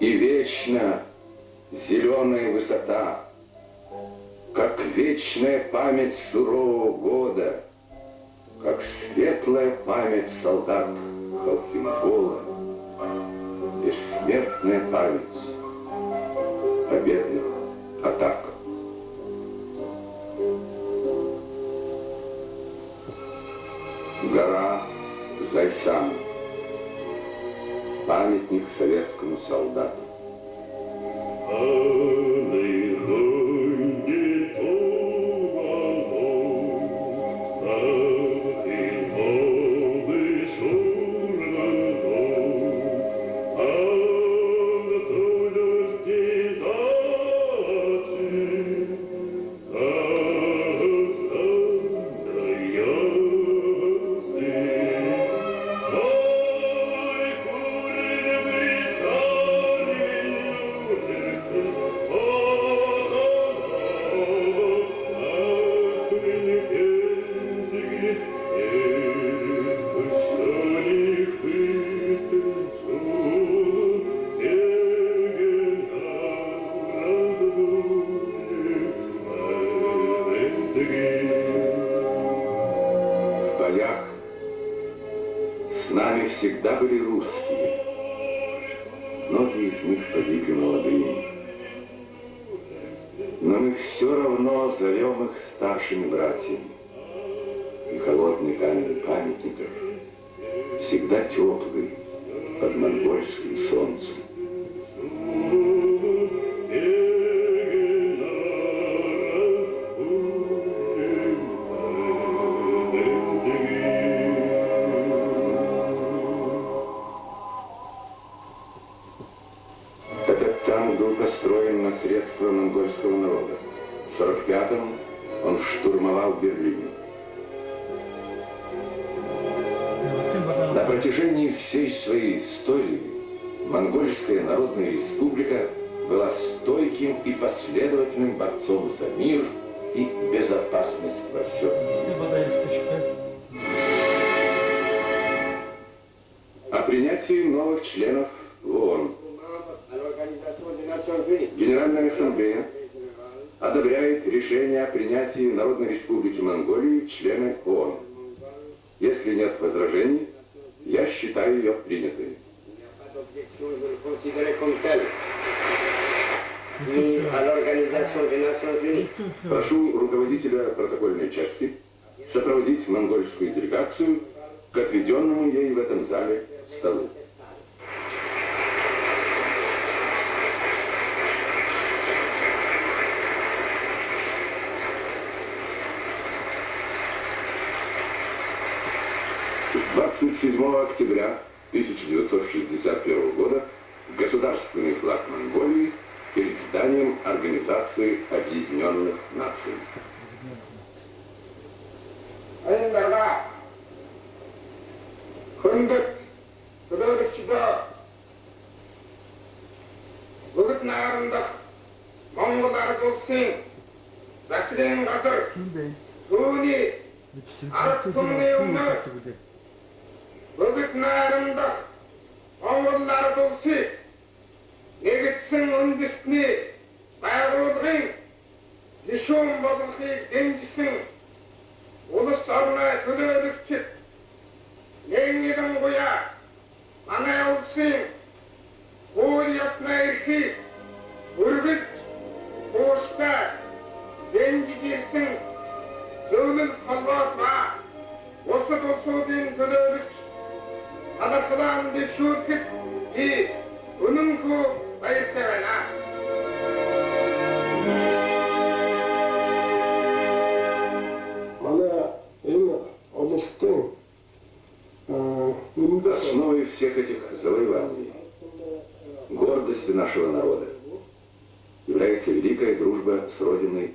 И вечно зеленая высота, как вечная память сурового года, как светлая память солдат Халхингола, бессмертная память победных атак. Гора Зайсан. Памятник советскому солдату. С нами всегда были русские. Многие из них погибли молодыми. Но мы все равно зовем их старшими братьями. И холодный камень памятников всегда теплый под монгольским солнцем. Этот танк был построен на средства монгольского народа. В 1945-м он штурмовал Берлин. На протяжении всей своей истории Монгольская Народная Республика была стойким и последовательным борцом за мир и безопасность во всем мире. О принятии новых членов в ООН. Генеральная Ассамблея одобряет решение о принятии Народной Республики Монголии в члены ООН. Если нет возражений, я считаю ее принятой. Прошу руководителя протокольной части сопроводить монгольскую делегацию к отведенному ей в этом зале столу. С 27 октября 1961 года государственный флаг Монголии перед зданием Организации Объединенных Наций. Bugün narında Mongolar bulsi negitsin undisni bayrodrin dişum bozulsi gençsin uluslarına kölölükçü yengidin koya mana olsin kol yapma erki urgüt boşta genci girsin dövlül kalvat va osut osudin kölölükçü Adakılan bir şurkit ki ununku bayırtevena. Основой всех этих завоеваний, гордостью нашего народа, является великая дружба с Родиной